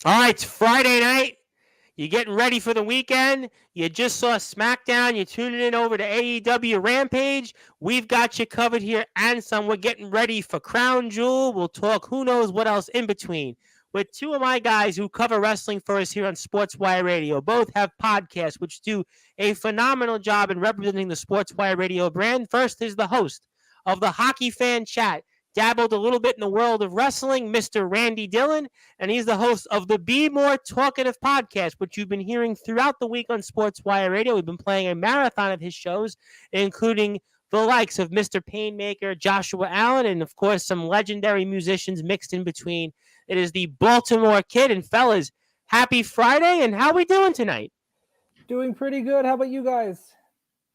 All right, it's Friday night. You're getting ready for the weekend. You just saw SmackDown. You're tuning in over to AEW Rampage. We've got you covered here and some. We're getting ready for Crown Jewel. We'll talk who knows what else in between with two of my guys who cover wrestling for us here on Sportswire Radio. Both have podcasts which do a phenomenal job in representing the Sportswire Radio brand. First is the host of the Hockey Fan Chat, dabbled a little bit in the world of wrestling, Mr. Randy Dillon, and he's the host of the Be More Talkative podcast, which you've been hearing throughout the week on Sportswire Radio. We've been playing a marathon of his shows, including the likes of Mr. Painmaker, Joshua Allen, and of course some legendary musicians mixed in between. It is the Baltimore Kid. And fellas, happy Friday, and how we doing tonight? Doing pretty good. How about you guys?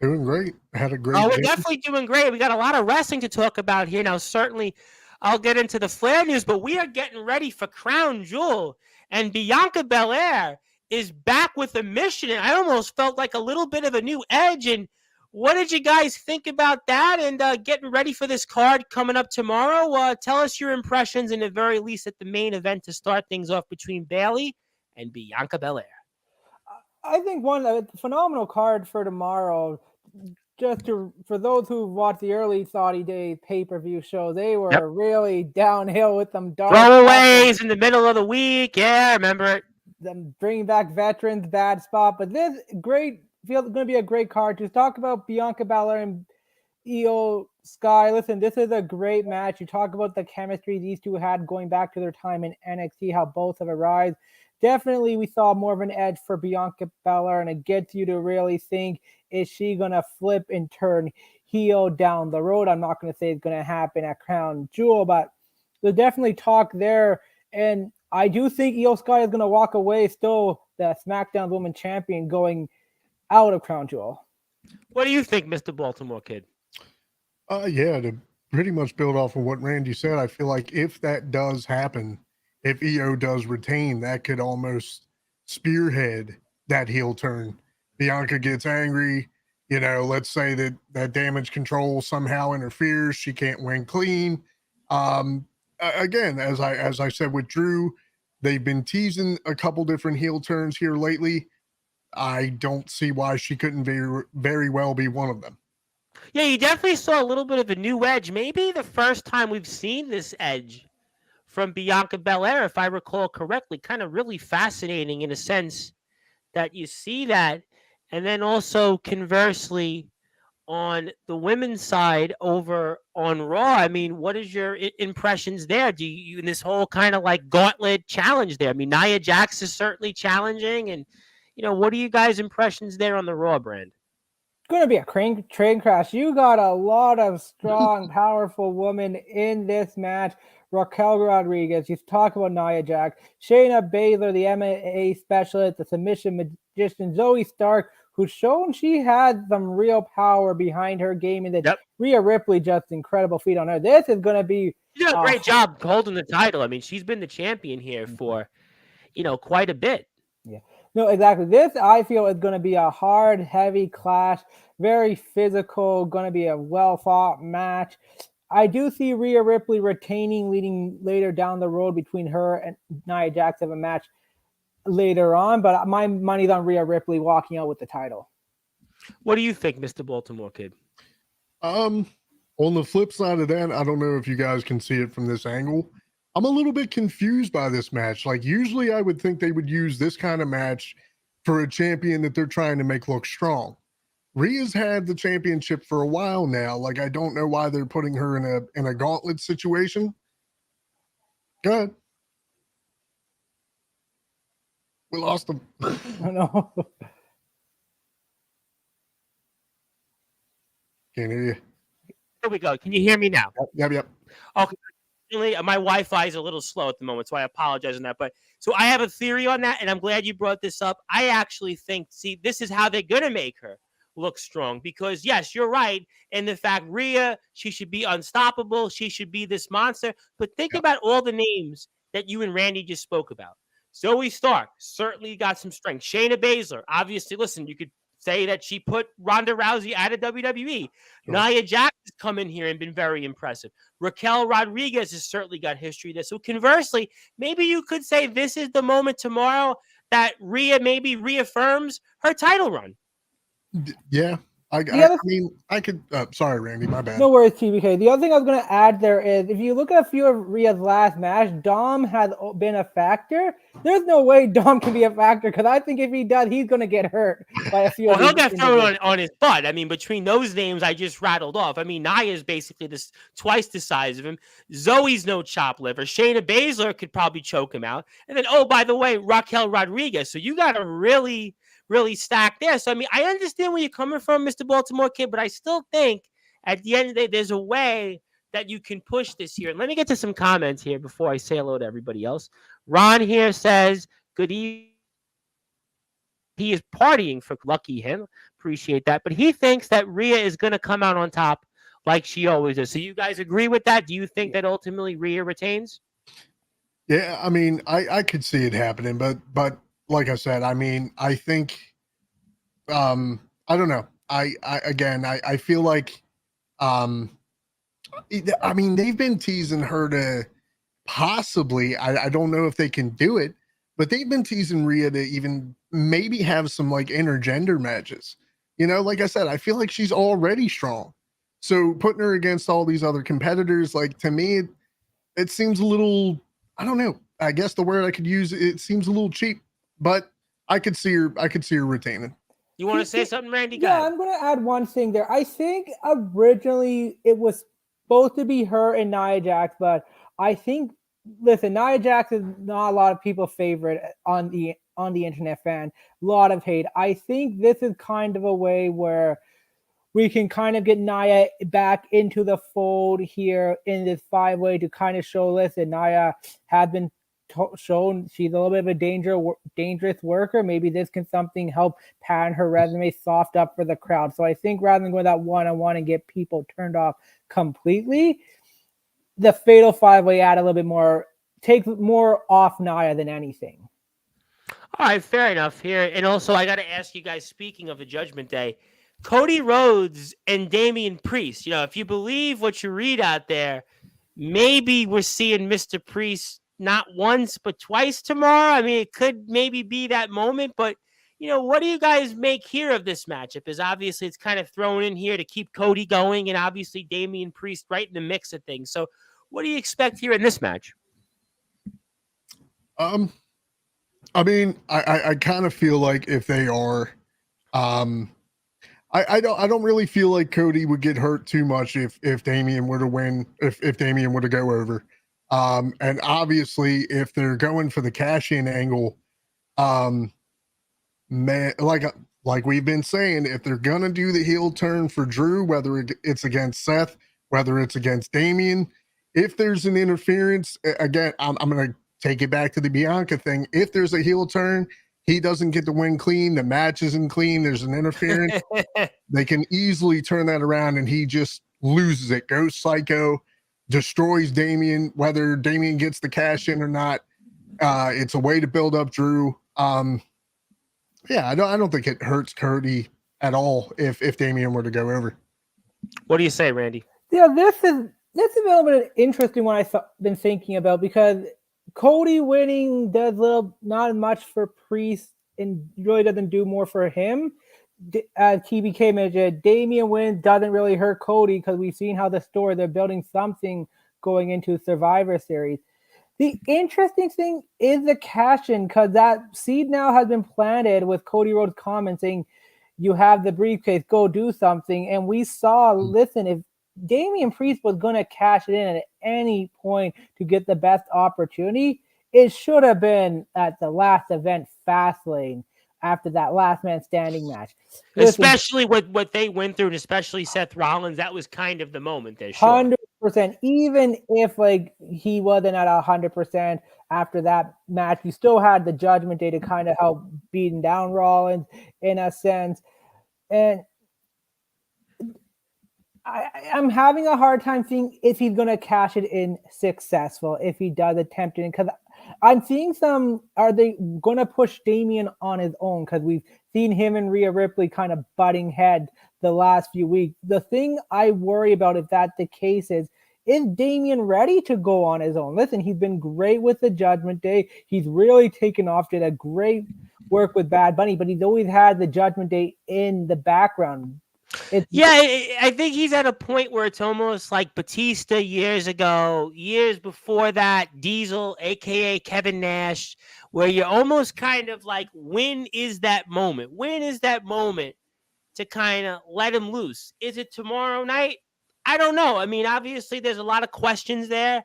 Doing great. Had a great Oh, we're day. definitely doing great. We got a lot of wrestling to talk about here. Now, certainly, I'll get into the Flair news, but we are getting ready for Crown Jewel. And Bianca Belair is back with a mission. And I almost felt like a little bit of a new edge. And what did you guys think about that? And getting ready for this card coming up tomorrow? Tell us your impressions, in the very least, at the main event to start things off between Bayley and Bianca Belair. I think one phenomenal card for tomorrow. For those who watched the early Saudi Day pay-per-view show, they were really downhill with them throwaways in the middle of the week. Yeah, I remember it. Them bringing back veterans, bad spot. But this feels going to be a great card to talk about Bianca Belair and Io Sky. Listen, this is a great match. You talk about the chemistry these two had going back to their time in NXT, how both have arisen. Definitely, we saw more of an edge for Bianca Belair, and it gets you to really think, is she going to flip and turn heel down the road? I'm not going to say it's going to happen at Crown Jewel, but there's definitely talk there. And I do think Io Sky is going to walk away still the SmackDown Women's Champion going out of Crown Jewel. What do you think, Mr. Baltimore Kid? Yeah, to pretty much build off of what Randy said, I feel like if that does happen, if Io does retain, that could almost spearhead that heel turn. Bianca gets angry, let's say that damage control somehow interferes. She can't win clean. Again, as I said with Drew, they've been teasing a couple different heel turns here lately. I don't see why she couldn't very well be one of them. Yeah, you definitely saw a little bit of a new edge. Maybe the first time we've seen this edge from Bianca Belair, if I recall correctly. Kind of really fascinating in a sense that you see that. And then also conversely, on the women's side over on Raw, I mean, what is your impressions there? Do you in this whole kind of like gauntlet challenge there? I mean, Nia Jax is certainly challenging, and what are you guys' impressions there on the Raw brand? It's going to be a train crash. You got a lot of strong, powerful women in this match. Raquel Rodriguez, you talk about Nia Jax, Shayna Baszler, the MMA specialist, the submission magician, Zoe Stark, who's shown she had some real power behind her game, and that Rhea Ripley, just incredible feat on her. This is going to be... She did a great job holding the title. I mean, she's been the champion here for, quite a bit. Yeah. No, exactly. This, I feel, is going to be a hard, heavy clash, very physical, going to be a well-fought match. I do see Rhea Ripley retaining, leading later down the road between her and Nia Jax have a match later on, but my money's on Rhea Ripley walking out with the title. What do you think, Mr. Baltimore Kid? On the flip side of that, I don't know if you guys can see it from this angle. I'm a little bit confused by this match. Like, usually I would think they would use this kind of match for a champion that they're trying to make look strong. Rhea's had the championship for a while now. Like, I don't know why they're putting her in a gauntlet situation. Go ahead. We lost them. Oh, no. Can't hear you. Here we go. Can you hear me now? Yep. Okay. My Wi-Fi is a little slow at the moment, so I apologize on that. But so I have a theory on that, and I'm glad you brought this up. I actually think, this is how they're gonna make her look strong, because yes, you're right in the fact Rhea, she should be unstoppable. She should be this monster. But think about all the names that you and Randy just spoke about. Zoe Stark certainly got some strength. Shayna Baszler, obviously. Listen, you could say that she put Ronda Rousey out of WWE. Sure. Nia Jax has come in here and been very impressive. Raquel Rodriguez has certainly got history there. So conversely, maybe you could say this is the moment tomorrow that Rhea maybe reaffirms her title run. Yeah. I mean, I could. Sorry, Randy, my bad. No worries, TBK. The other thing I was going to add there is if you look at a few of Rhea's last match, Dom has been a factor. There's no way Dom can be a factor because I think if he does, he's going to get hurt by a few. Well, he'll get thrown on his butt. I mean, between those names I just rattled off, I mean, Nia is basically twice the size of him. Zoe's no chop liver. Shayna Baszler could probably choke him out. And then, oh, by the way, Raquel Rodriguez. So you got to really stacked there. So, I mean, I understand where you're coming from, Mr. Baltimore Kid, but I still think at the end of the day, there's a way that you can push this here. And let me get to some comments here before I say hello to everybody else. Ron here says, good evening. He is partying for lucky him. Appreciate that. But he thinks that Rhea is going to come out on top like she always does. So you guys agree with that? Do you think that ultimately Rhea retains? Yeah, I mean, I could see it happening, but like I said, I mean, I think, I don't know. I feel like, I mean, they've been teasing her to possibly, I don't know if they can do it, but they've been teasing Rhea to even maybe have some like intergender matches. You know, like I said, I feel like she's already strong. So putting her against all these other competitors, like to me, it seems a little, I don't know. I guess the word I could use, it seems a little cheap, but I could see her retaining. You want to say something, Randy? Go yeah, ahead. I'm going to add one thing there. I think originally it was supposed to be her and Nia Jax, but I think, listen, Nia Jax is not a lot of people's favorite on the internet fan. A lot of hate. I think this is kind of a way where we can kind of get Nia back into the fold here in this 5-way to kind of show, listen, Nia has been shown she's a little bit of a dangerous worker. Maybe this can something help pattern her resume, soft up for the crowd. So I think rather than going that one-on-one and get people turned off completely, the fatal 5-way add a little bit more, take more off Nia than anything. All right, fair enough here. And also, I got to ask you guys, speaking of the Judgment Day, Cody Rhodes and Damian Priest, you know, if you believe what you read out there, maybe we're seeing Mr. Priest not once, but twice tomorrow. I mean, it could maybe be that moment, but, you know, what do you guys make here of this matchup? Is obviously it's kind of thrown in here to keep Cody going, and obviously Damian Priest right in the mix of things. So what do you expect here in this match? I mean, I kind of feel like if they are, I don't really feel like Cody would get hurt too much if Damian were to win, if Damian were to go over. And obviously if they're going for the cash-in angle, man, like we've been saying, if they're gonna do the heel turn for Drew, whether it's against Seth, whether it's against Damian, if there's an interference, again, I'm gonna take it back to the Bianca thing. If there's a heel turn, he doesn't get the win clean, the match isn't clean, there's an interference, they can easily turn that around and he just loses it, goes psycho, destroys Damian, whether Damian gets the cash in or not. It's a way to build up Drew. Yeah, I don't think it hurts Cody at all if Damian were to go over. What do you say, Randy? Yeah, this is a little bit interesting what I've been thinking about, because Cody winning does not much for Priest and really doesn't do more for him. As TBK mentioned, Damian wins doesn't really hurt Cody because we've seen how the story, they're building something going into Survivor Series. The interesting thing is the cash-in, because that seed now has been planted with Cody Rhodes commenting, you have the briefcase, go do something. And we saw, listen, if Damian Priest was going to cash it in at any point to get the best opportunity, it should have been at the last event, Fastlane, after that last man standing match. Listen, especially with what they went through, and especially Seth Rollins, that was kind of the moment there. Sure. 100%. Even if like he wasn't at 100% after that match, you still had the Judgment Day to kind of help beating down Rollins in a sense. And I'm having a hard time seeing if he's going to cash it in successful, if he does attempt it, because I'm seeing some. Are they going to push Damian on his own? Because we've seen him and Rhea Ripley kind of butting head the last few weeks. The thing I worry about, if that's the case, is Damian ready to go on his own? Listen, he's been great with the Judgment Day. He's really taken off, did a great work with Bad Bunny, but he's always had the Judgment Day in the background. I think he's at a point where it's almost like Batista years ago, years before that, Diesel, aka Kevin Nash, where you're almost kind of like, when is that moment? When is that moment to kind of let him loose? Is it tomorrow night? I don't know. I mean, obviously, there's a lot of questions there.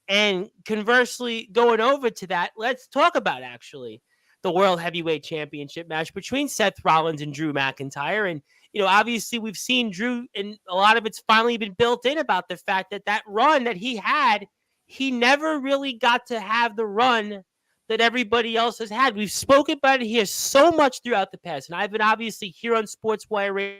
And conversely, going over to that, let's talk about actually the World Heavyweight Championship match between Seth Rollins and Drew McIntyre. And obviously we've seen Drew, and a lot of it's finally been built in about the fact that run that he had, he never really got to have the run that everybody else has had. We've spoken about it here so much throughout the past, and I've been obviously here on Sportswire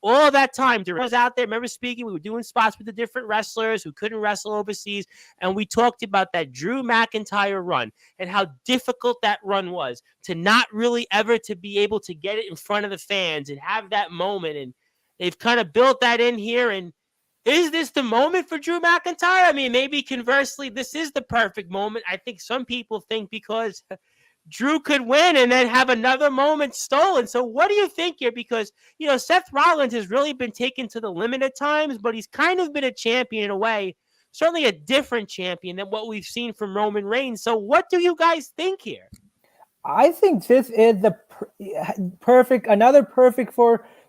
all that time. I was out there, remember speaking, we were doing spots with the different wrestlers who couldn't wrestle overseas, and we talked about that Drew McIntyre run and how difficult that run was to not really ever to be able to get it in front of the fans and have that moment. And they've kind of built that in here. And is this the moment for Drew McIntyre? I mean, maybe conversely, this is the perfect moment. I think some people think because Drew could win and then have another moment stolen. So what do you think here? Because, Seth Rollins has really been taken to the limit at times, but he's kind of been a champion in a way, certainly a different champion than what we've seen from Roman Reigns. So what do you guys think here? I think this is the another perfect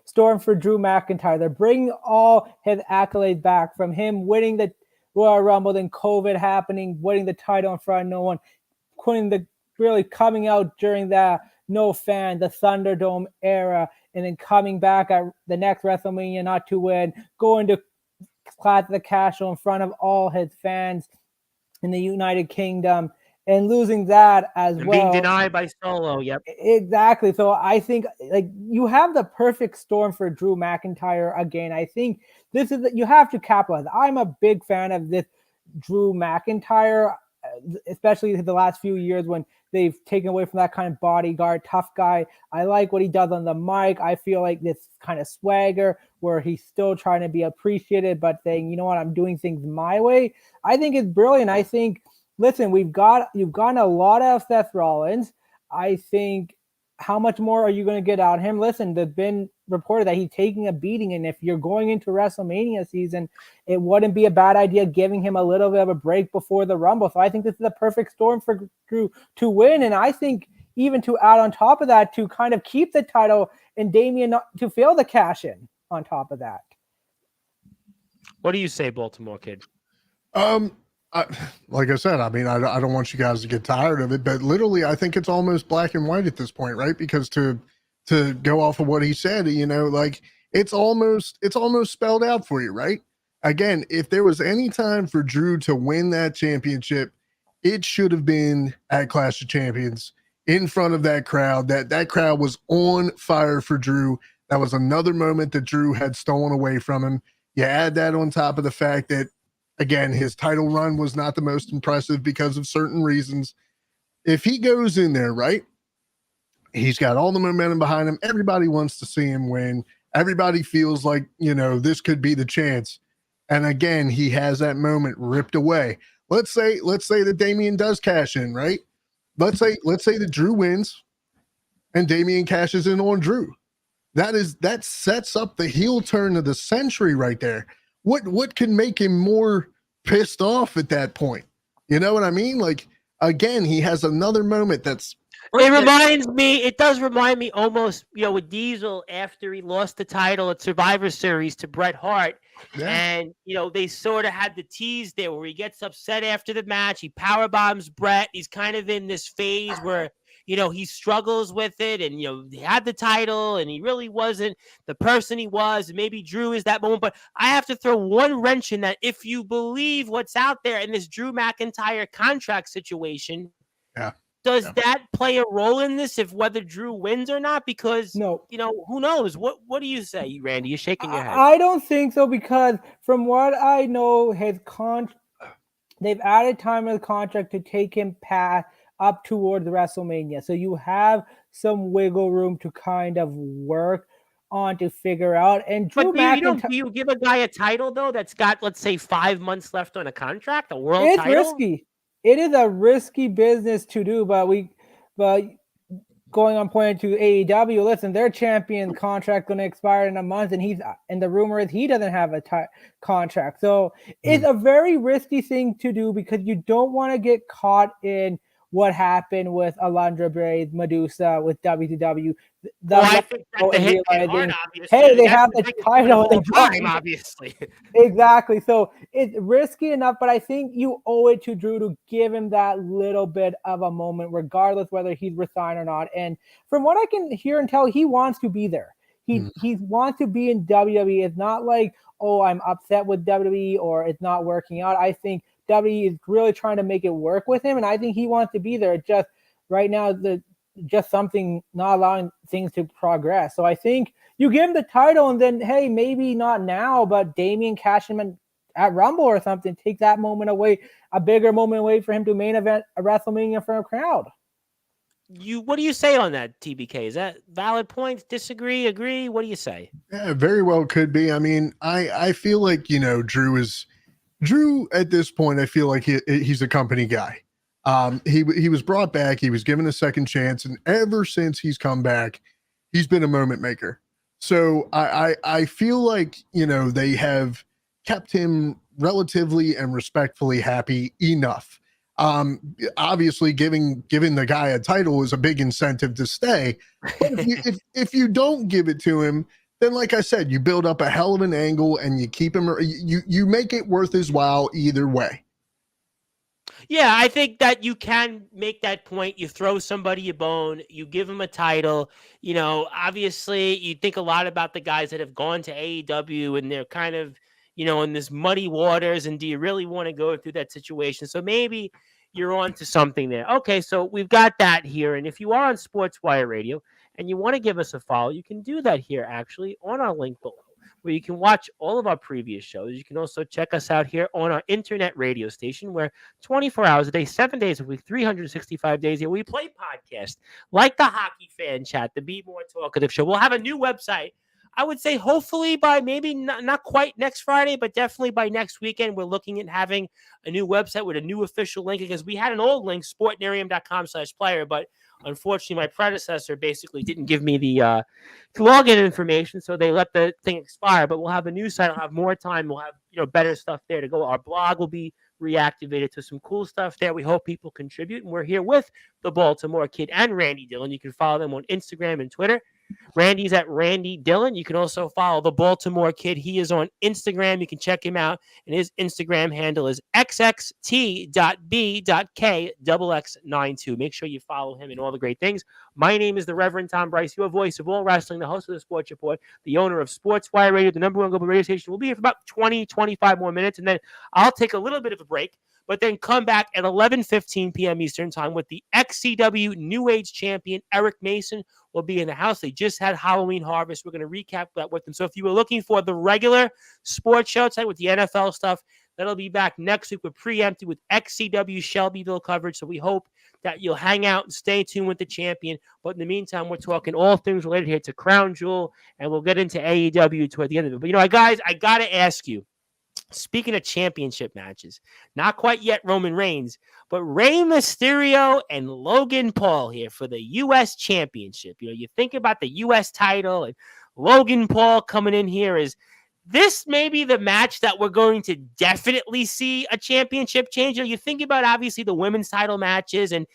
storm for Drew McIntyre. They're bringing all his accolades back, from him winning the Royal Rumble, then COVID happening, winning the title in front of no one, really coming out during the the Thunderdome era, and then coming back at the next WrestleMania not to win, going to Clash of the Castle in front of all his fans in the United Kingdom, and losing that as well. Being denied by Solo, yep. Exactly. So I think you have the perfect storm for Drew McIntyre again. I think this is you have to capitalize. I'm a big fan of this Drew McIntyre, especially the last few years when they've taken away from that kind of bodyguard, tough guy. I like what he does on the mic. I feel like this kind of swagger where he's still trying to be appreciated, but saying, you know what, I'm doing things my way. I think it's brilliant. I think, listen, you've gotten a lot out of Seth Rollins. I think, how much more are you going to get out of him? Listen, there's been reported that he's taking a beating, and if you're going into WrestleMania season, it wouldn't be a bad idea giving him a little bit of a break before the Rumble. So I think this is a perfect storm for Drew to win, and I think even to add on top of that, to kind of keep the title and Damian not to fail the cash in on top of that. What do you say, Baltimore Kid? Like I said, I mean, I don't want you guys to get tired of it, but literally, I think it's almost black and white at this point, right? Because to go off of what he said, it's almost spelled out for you, right? Again, if there was any time for Drew to win that championship, it should have been at Clash of Champions in front of that crowd. That crowd was on fire for Drew. That was another moment that Drew had stolen away from him. You add that on top of the fact that, again, his title run was not the most impressive because of certain reasons. If he goes in there, right, he's got all the momentum behind him. Everybody wants to see him win. Everybody feels like, this could be the chance. And again, he has that moment ripped away. Let's say that Damian does cash in, right? Let's say that Drew wins and Damian cashes in on Drew. That sets up the heel turn of the century right there. What can make him more pissed off at that point? You know what I mean? Like, again, he has another moment that's. It does remind me almost, with Diesel after he lost the title at Survivor Series to Bret Hart. Yeah. And, they sort of had the tease there where he gets upset after the match. He power bombs Bret. He's kind of in this phase where, he struggles with it, and, he had the title and he really wasn't the person he was. And maybe Drew is that moment, but I have to throw one wrench in that. If you believe what's out there in this Drew McIntyre contract situation, does that play a role in this, if whether Drew wins or not? Because, no, who knows? What do you say, Randy? You're shaking your head. I don't think so, because from what I know, they've added time in the contract to take him up towards WrestleMania. So you have some wiggle room to kind of work on to figure out. And Drew But McIntyre, do you give a guy a title though that's got, let's say, 5 months left on a contract, a world it's title? risky. It is a risky business to do, but going on point to AEW, listen, their champion contract going to expire in a month, and the rumor is he doesn't have a contract. So it's a very risky thing to do because you don't want to get caught in what happened with Alundra Bray, Medusa with WCW. I think that the hit hit hard, obviously. Hey, they That's have the the biggest one of title. all time, obviously. Exactly. So it's risky enough, but I think you owe it to Drew to give him that little bit of a moment, regardless whether he's resigned or not. And from what I can hear and tell, he wants to be there. He wants to be in WWE. It's not like, oh, I'm upset with WWE or it's not working out. I think WWE is really trying to make it work with him, and I think he wants to be there. Just right now, just something not allowing things to progress. So I think you give him the title, and then, hey, maybe not now, but Damian cash him at Rumble or something. Take that moment away, a bigger moment away for him to main event a WrestleMania for a crowd. What do you say on that, TBK? Is that valid points? Disagree? Agree? What do you say? Yeah, very well could be. I mean, I feel like, Drew at this point, I feel like he's a company guy. He was brought back, he was given a second chance, and ever since he's come back, he's been a moment maker. So I feel like, they have kept him relatively and respectfully happy enough. Obviously giving the guy a title is a big incentive to stay. But if you don't give it to him, then like I said, you build up a hell of an angle and you keep him, you make it worth his while either way. Yeah, I think that you can make that point. You throw somebody a bone, you give them a title. Obviously, you think a lot about the guys that have gone to AEW and they're kind of, in this muddy waters. And do you really want to go through that situation? So maybe you're on to something there. Okay, so we've got that here. And if you are on Sportswire Radio and you want to give us a follow, you can do that here actually on our link below, where you can watch all of our previous shows. You can also check us out here on our internet radio station, where 24 hours a day, 7 days a week, 365 days a year, we play podcasts like the Hockey Fan Chat, the Be More Talkative Show. We'll have a new website, I would say hopefully by maybe not quite next Friday, but definitely by next weekend. We're looking at having a new website with a new official link, because we had an old link, sportnarium.com/player, but unfortunately my predecessor basically didn't give me the login information, so they let the thing expire. But we'll have a new site. I'll have more time. We'll have better stuff there to go. Our blog will be reactivated to some cool stuff there. We hope people contribute. And we're here with the Baltimore Kid and Randy Dillon. You can follow them on Instagram and Twitter. Randy's at Randy Dillon. You can also follow the Baltimore Kid. He is on Instagram. You can check him out, and his Instagram handle is xxt.b.k.x92. Make sure you follow him and all the great things. My name is the Reverend Tom Bryce, your voice of all wrestling, the host of the Sports Report, the owner of Sportswire Radio, the #1 global radio station. We'll be here for about 20-25 more minutes, and then I'll take a little bit of a break, but then come back at 11:15 p.m. Eastern Time with the XCW New Age champion, Eric Mason, will be in the house. They just had Halloween Harvest. We're going to recap that with them. So if you were looking for the regular sports show tonight with the NFL stuff, that'll be back next week with Preempted with XCW Shelbyville coverage. So we hope that you'll hang out and stay tuned with the champion. But in the meantime, we're talking all things related here to Crown Jewel, and we'll get into AEW toward the end of it. But, guys, I got to ask you, speaking of championship matches, not quite yet Roman Reigns, but Rey Mysterio and Logan Paul here for the U.S. Championship. You think about the U.S. title and Logan Paul coming in here. Is this maybe the match that we're going to definitely see a championship change? You think about, obviously, the women's title matches, and,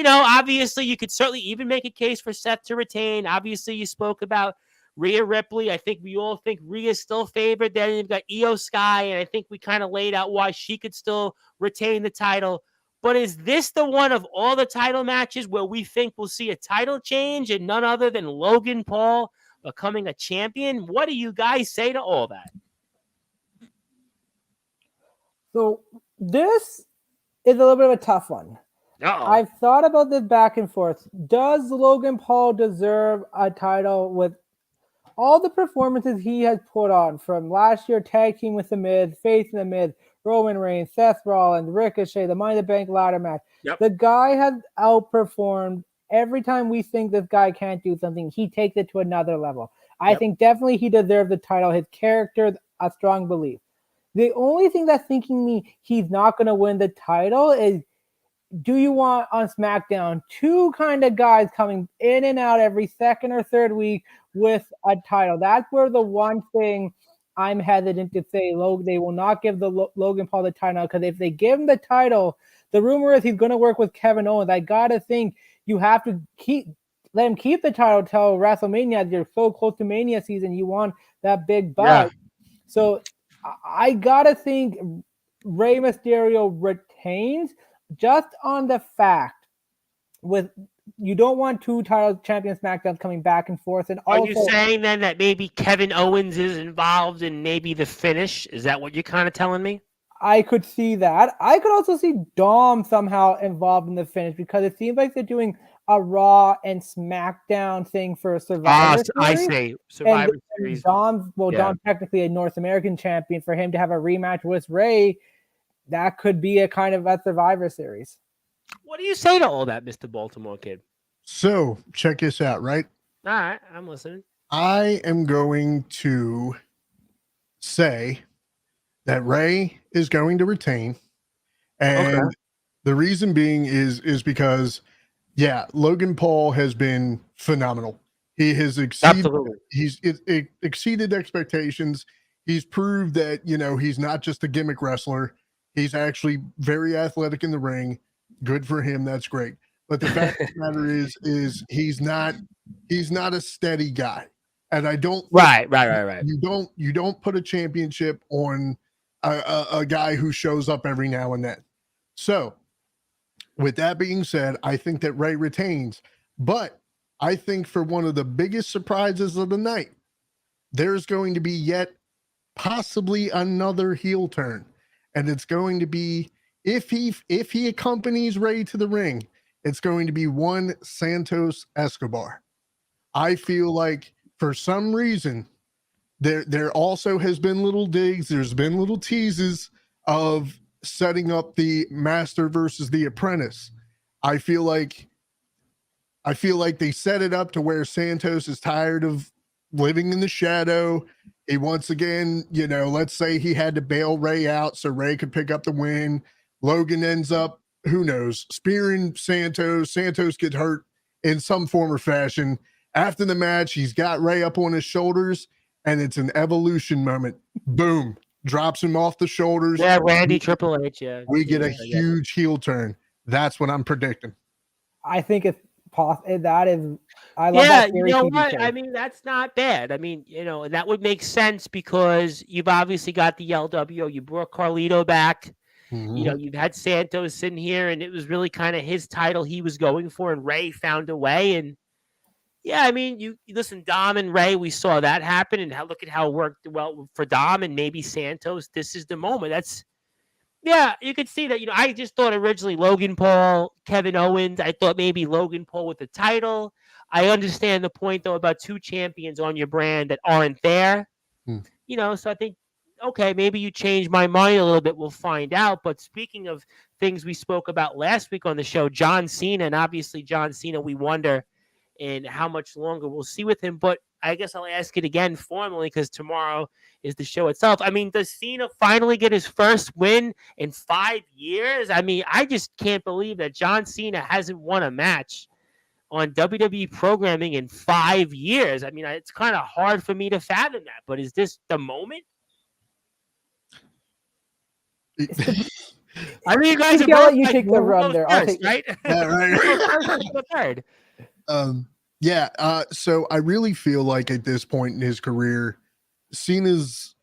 obviously you could certainly even make a case for Seth to retain. Obviously, you spoke about Rhea Ripley. I think we all think Rhea's still favored. Then you've got Io Sky, and I think we kind of laid out why she could still retain the title. But is this the one of all the title matches where we think we'll see a title change and none other than Logan Paul becoming a champion? What do you guys say to all that? So this is a little bit of a tough one. I've thought about this back and forth. Does Logan Paul deserve a title with all the performances he has put on, from last year tag team with The Miz, facing The Miz, Roman Reigns, Seth Rollins, Ricochet, the Money in the Bank ladder match. Yep. The guy has outperformed. Every time we think this guy can't do something, he takes it to another level. I think definitely he deserves the title. His character, a strong belief. The only thing that's thinking me he's not going to win the title is, do you want on SmackDown two kind of guys coming in and out every second or third week with a title? That's where the one thing I'm hesitant to say, they will not give the Logan Paul the title, because if they give him the title, the rumor is he's going to work with Kevin Owens. I got to think you have to let him keep the title till WrestleMania. You're so close to Mania season. You want that big buzz. Yeah. So I got to think Rey Mysterio retains, just on the fact with you don't want two title champion SmackDowns coming back and forth. And are also, you saying then that maybe Kevin Owens is involved in maybe the finish? Is that what you're kind of telling me? I could see that. I could also see Dom somehow involved in the finish, because it seems like they're doing a Raw and SmackDown thing for Survivor Series. I see. Survivor Series. Dom's technically a North American champion. For him to have a rematch with Rey, that could be a kind of a Survivor Series. What do you say to all that, Mr. Baltimore Kid? So check this out, right? All right, I'm listening. I am going to say that Rey is going to retain. And the reason being is because, Logan Paul has been phenomenal. He has exceeded expectations. He's proved that, he's not just a gimmick wrestler. He's actually very athletic in the ring. Good for him. That's great. But the fact of the matter is he's not a steady guy. And I don't right. You don't put a championship on a guy who shows up every now and then. So with that being said, I think that Rey retains, but I think for one of the biggest surprises of the night, there's going to be yet possibly another heel turn. And it's going to be, if he accompanies Rey to the ring, it's going to be one Santos Escobar. I feel like for some reason there also has been little digs, there's been little teases of setting up the master versus the apprentice. I feel like they set it up to where Santos is tired of living in the shadow. He once again, let's say he had to bail Rey out so Rey could pick up the win. Logan ends up, who knows, spearing Santos. Santos gets hurt in some form or fashion. After the match, he's got Rey up on his shoulders, and it's an evolution moment. Boom. Drops him off the shoulders. Yeah, Randy Triple H, We get a huge heel turn. That's what I'm predicting. I think it's possible. That is, I love that theory. You know what? I mean, that's not bad. I mean, that would make sense because you've obviously got the LWO. You brought Carlito back. Mm-hmm. You've had Santos sitting here, and it was really kind of his title he was going for, and Rey found a way. And I mean, you listen, Dom and Rey, we saw that happen, and look at how it worked well for Dom and maybe Santos. This is the moment. You could see that. I just thought originally Logan Paul, Kevin Owens. I thought maybe Logan Paul with the title. I understand the point though about two champions on your brand that aren't there. So I think, okay, maybe you changed my mind a little bit. We'll find out. But speaking of things we spoke about last week on the show, John Cena, and obviously John Cena, we wonder in how much longer we'll see with him. But I guess I'll ask it again formally because tomorrow is the show itself. I mean, does Cena finally get his first win in 5 years? I mean, I just can't believe that John Cena hasn't won a match on WWE programming in 5 years. I mean, it's kind of hard for me to fathom that. But is this the moment? I mean, you guys I'll let you take the run there. I'll take right. Right. So I really feel like at this point in his career, Cena's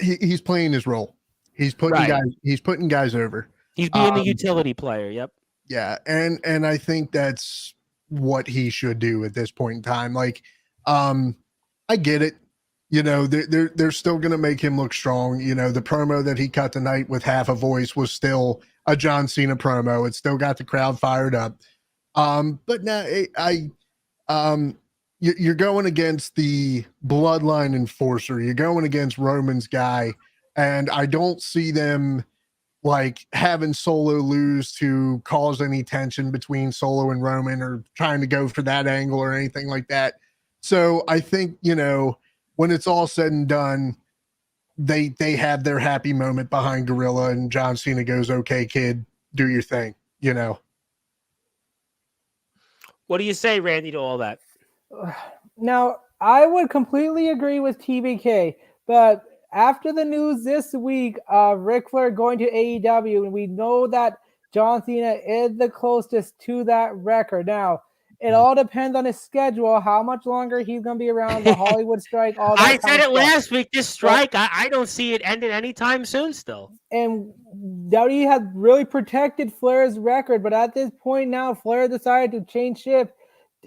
he's playing his role. He's putting guys over. He's being the utility player. Yep. Yeah, and I think that's what he should do at this point in time. Like, I get it. They're still going to make him look strong. The promo that he cut tonight with half a voice was still a John Cena promo. It still got the crowd fired up. But now you're going against the bloodline enforcer. You're going against Roman's guy. And I don't see them like having Solo lose to cause any tension between Solo and Roman or trying to go for that angle or anything like that. So I think, when it's all said and done, they have their happy moment behind Gorilla and John Cena goes, okay, kid, do your thing, What do you say, Randy, to all that? Now, I would completely agree with TBK, but after the news this week of Ric Flair going to AEW, and we know that John Cena is the closest to that record. Now, it all depends on his schedule, how much longer he's going to be around, the Hollywood strike, all that I said it stuff. last week, this strike, I don't see it ending anytime soon still. And WWE has really protected Flair's record, but at this point now, Flair decided to change ship.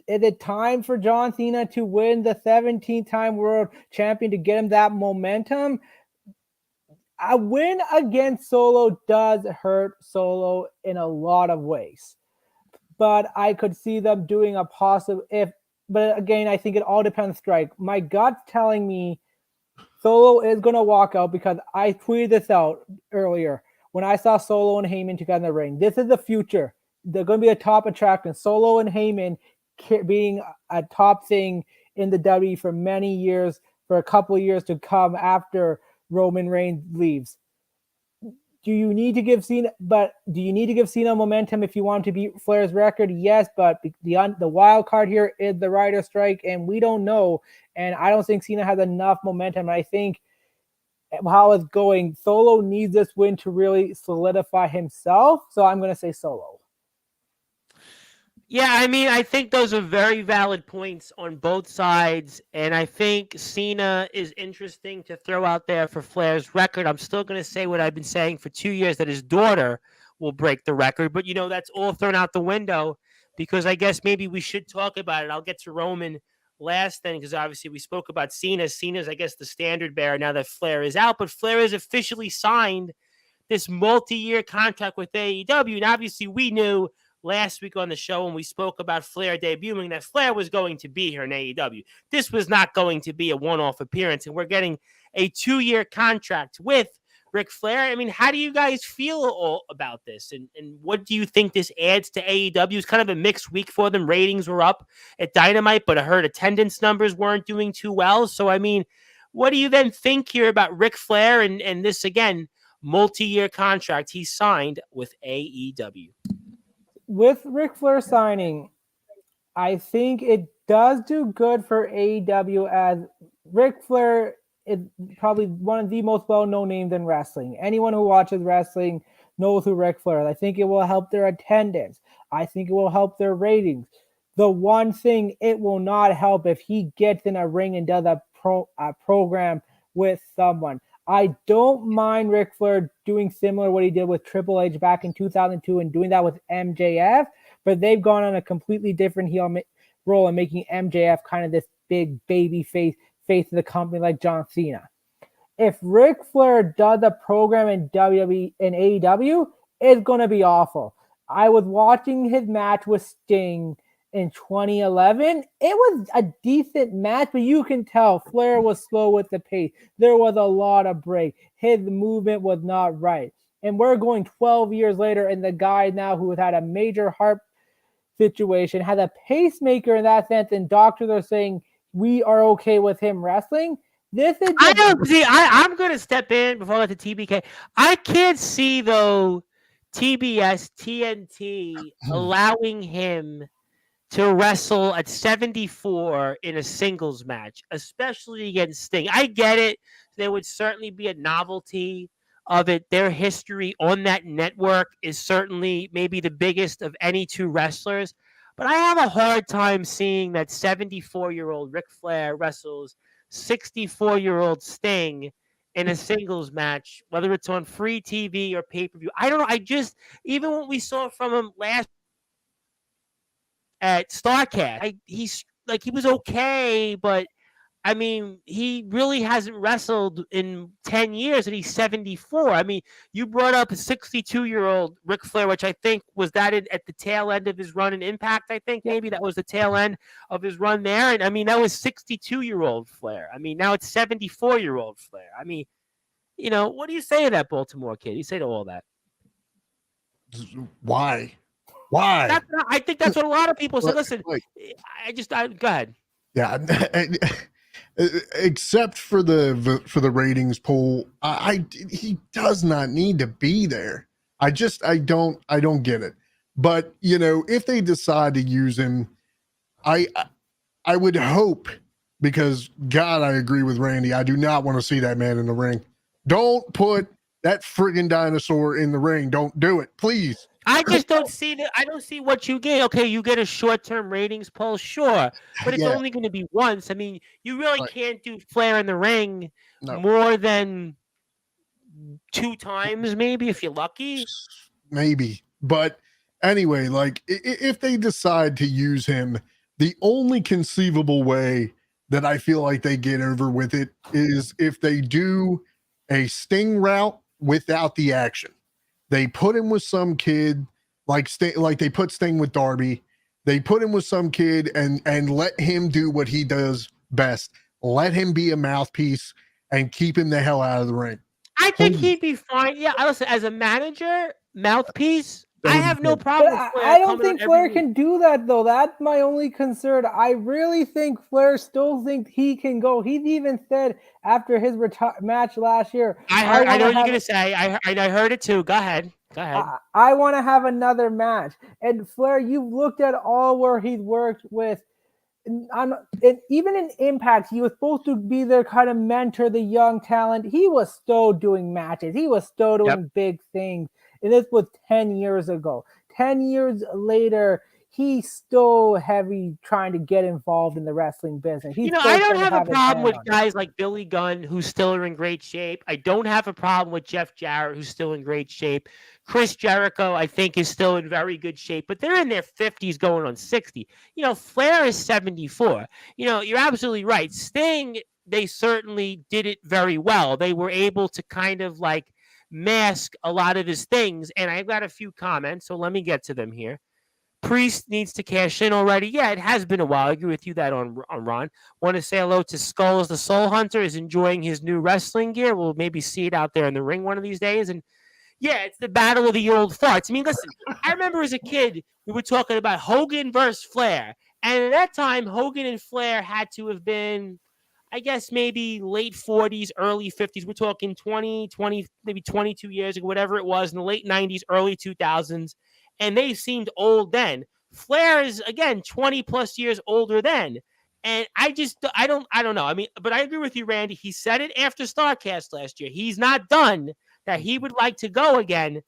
Is it time for John Cena to win the 17th time world champion to get him that momentum? A win against Solo does hurt Solo in a lot of ways, but I could see them doing a possible but again, I think it all depends on strike. My gut's telling me Solo is going to walk out because I tweeted this out earlier when I saw Solo and Heyman together in the ring. This is the future. They're going to be a top attraction. Solo and Heyman being a top thing in the W for many years, for a couple of years to come after Roman Reigns leaves. Do you need to give Cena momentum if you want to beat Flair's record? Yes, but the wild card here is the rider strike, and we don't know. And I don't think Cena has enough momentum. I think how it's going, Solo needs this win to really solidify himself. So I'm going to say Solo. Yeah, I mean, I think those are very valid points on both sides, and I think Cena is interesting to throw out there for Flair's record. I'm still going to say what I've been saying for 2 years, that his daughter will break the record, but, that's all thrown out the window because I guess maybe we should talk about it. I'll get to Roman last then because obviously we spoke about Cena. Cena's, I guess, the standard bearer now that Flair is out, but Flair has officially signed this multi-year contract with AEW, and obviously we knew last week on the show when we spoke about Flair debuting that Flair was going to be here in AEW. This was not going to be a one-off appearance, and we're getting a 2-year contract with Ric Flair. I mean, how do you guys feel all about this? And what do you think this adds to AEW? It's kind of a mixed week for them. Ratings were up at Dynamite, but I heard attendance numbers weren't doing too well. So, I mean, what do you then think here about Ric Flair and this, again, multi-year contract he signed with AEW? With Ric Flair signing, I think it does do good for AEW, as Ric Flair is probably one of the most well-known names in wrestling. Anyone who watches wrestling knows who Ric Flair is. I think it will help their attendance. I think it will help their ratings. The one thing it will not help if he gets in a ring and does a program with someone. I don't mind Ric Flair doing similar what he did with Triple H back in 2002 and doing that with MJF, but they've gone on a completely different heel role and making MJF kind of this big baby face of the company like John Cena. If Ric Flair does a program in WWE and AEW, it's going to be awful. I was watching his match with Sting in 2011. It was a decent match, but you can tell Flair was slow with the pace. There was a lot of break. His movement was not right. And we're going 12 years later, and the guy now who has had a major heart situation, has a pacemaker in that sense, and doctors are saying we are okay with him wrestling. This is I don't see. I'm going to step in before I let the TBK. I can't see, though, TBS, TNT allowing him to wrestle at 74 in a singles match, especially against Sting. I get it. There would certainly be a novelty of it. Their history on that network is certainly maybe the biggest of any two wrestlers. But I have a hard time seeing that 74-year-old Ric Flair wrestles 64-year-old Sting in a singles match, whether it's on free TV or pay-per-view. I don't know. Even what we saw from him last at StarCast, he was okay, but I mean, he really hasn't wrestled in 10 years, and he's 74. I mean, you brought up a 62-year-old Ric Flair, which I think was that at the tail end of his run in Impact. I think maybe that was the tail end of his run there, and I mean, that was 62-year-old Flair. I mean, now it's 74-year-old Flair. I mean, what do you say to that, Baltimore kid? You say to all that? Why? Why? I think that's what a lot of people say. Like- Listen, like- go ahead. Yeah. Except for the ratings poll, he does not need to be there. I don't get it. But if they decide to use him, I would hope, because God, I agree with Randy. I do not want to see that man in the ring. Don't put that friggin' dinosaur in the ring. Don't do it, please. I just don't see that. I don't see what you get. Okay, you get a short-term ratings poll, sure, but it's Yeah. only going to be once. I mean, you really Right. can't do Flair in the ring No. more than 2 times, maybe, if you're lucky. Maybe. But anyway, like if they decide to use him, the only conceivable way that I feel like they get over with it is if they do a Sting route without the action. They put him with some kid, like they put Sting with Darby. They put him with some kid and let him do what he does best. Let him be a mouthpiece and keep him the hell out of the ring. I think he'd be fine. Yeah, listen, as a manager, mouthpiece, I have no problem with Flair. I don't think Flair can do that, though. That's my only concern. I really think Flair still thinks he can go. He's even said after his match last year. I know what you're going to say. I heard it too. Go ahead. I want to have another match. And Flair, you've looked at all where he's worked with. And even in Impact, he was supposed to be their kind of mentor, the young talent. He was still doing matches. He was still doing big things. And this was 10 years ago. 10 years later, he's still heavy trying to get involved in the wrestling business. I don't have a problem with guys like Billy Gunn, who still are in great shape. I don't have a problem with Jeff Jarrett, who's still in great shape. Chris Jericho, I think, is still in very good shape, but they're in their 50s going on 60. Flair is 74. You're absolutely right. Sting, they certainly did it very well. They were able to kind of like mask a lot of his things, and I've got a few comments, so let me get to them here. Priest needs to cash in already. Yeah, it has been a while. I agree with you that on Ron. Want to say hello to Skulls the Soul Hunter, is enjoying his new wrestling gear. We'll maybe see it out there in the ring one of these days. And yeah, it's the battle of the old farts. I mean, listen, I remember as a kid, we were talking about Hogan versus Flair. And at that time, Hogan and Flair had to have been, I guess, maybe late 40s, early 50s. We're talking 20, maybe 22 years ago, whatever it was, in the late 90s, early 2000s. And they seemed old then. Flair is, again, 20 plus years older then. And I don't know. I mean, but I agree with you, Randy. He said it after StarCast last year. He's not done, that he would like to go again.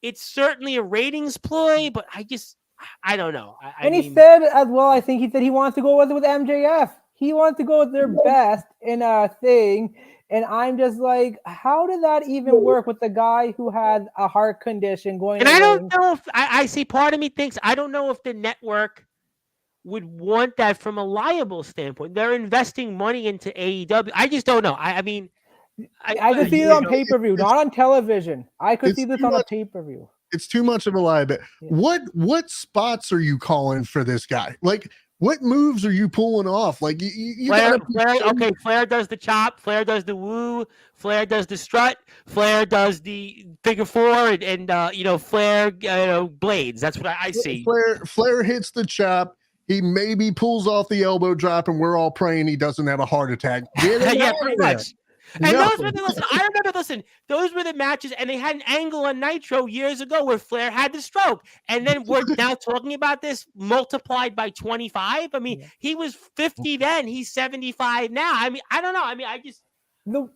It's certainly a ratings ploy, but I don't know. He said as well, I think he said he wants to go with MJF. He wants to go with their best in a thing. And I'm just like, how did that even work with the guy who had a heart condition going? And I don't know if I see, part of me thinks, I don't know if the network would want that from a liable standpoint. They're investing money into AEW. I just don't know. I mean, I could see it on pay-per-view, not on television. I could see this on a pay-per-view. It's too much of a liability. Yeah. What spots are you calling for this guy? Like, what moves are you pulling off? Like, Flair, Flair does the chop, Flair does the woo, Flair does the strut, Flair does the figure four, and Flair, blades. That's what I see. Flair hits the chop. He maybe pulls off the elbow drop, and we're all praying he doesn't have a heart attack. Yeah, pretty much. And those were I remember, those were the matches, and they had an angle on Nitro years ago where Flair had the stroke. And then we're now talking about this multiplied by 25. I mean, he was 50 then, he's 75 now. I mean, I don't know. I mean,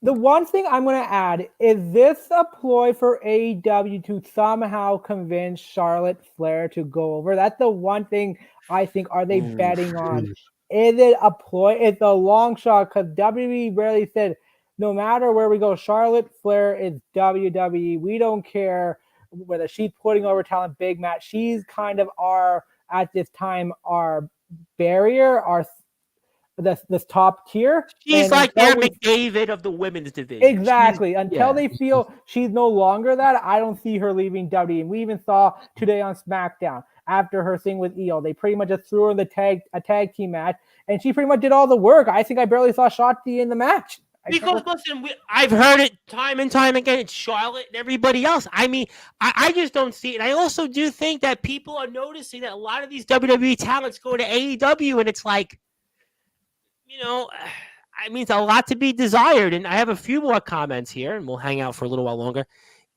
the one thing I'm going to add is this a ploy for AEW to somehow convince Charlotte Flair to go over? That's the one thing I think. Are they betting on? Is it a ploy? It's a long shot, because WWE rarely said, no matter where we go, Charlotte Flair is WWE. We don't care whether she's putting over talent, big match. She's kind of at this time, our barrier, this top tier. She's like their McDavid of the women's division. Exactly. Until they feel she's no longer that, I don't see her leaving WWE. And we even saw today on SmackDown, after her thing with Io, they pretty much just threw her in a tag team match, and she pretty much did all the work. I think I barely saw Shotzi in the match. Because listen, I've heard it time and time again. It's Charlotte and everybody else. I mean, I just don't see it. And I also do think that people are noticing that a lot of these WWE talents go to AEW, and it's like, I mean, it's a lot to be desired. And I have a few more comments here, and we'll hang out for a little while longer.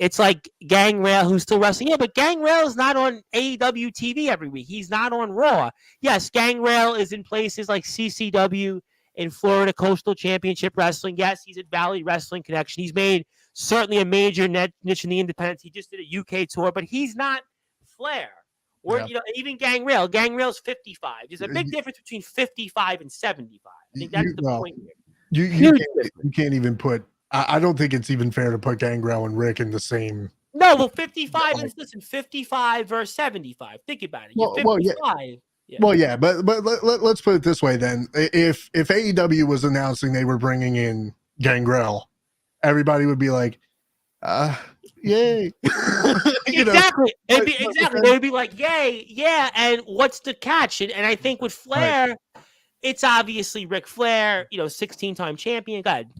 It's like Gangrel, who's still wrestling. Yeah, but Gangrel is not on AEW TV every week. He's not on Raw. Yes, Gangrel is in places like CCW in Florida Coastal Championship Wrestling. Yes, he's at Valley Wrestling Connection. He's made certainly a major niche in the independents. He just did a UK tour, but he's not Flair. Or even Gangrel. Gangrel's 55. There's a big difference between 55 and 75. I think that's the point here. You can't even put. I don't think it's even fair to put Gangrel and Rick in the same. No, well, 55 is 55 versus 75. Think about it. You're 55. Well, yeah, but let's put it this way then. If AEW was announcing they were bringing in Gangrel, everybody would be like, yay. Exactly. Exactly. They would be like, yay, yeah, and what's the catch? And I think with Flair, it's obviously Ric Flair, 16-time champion. Go ahead.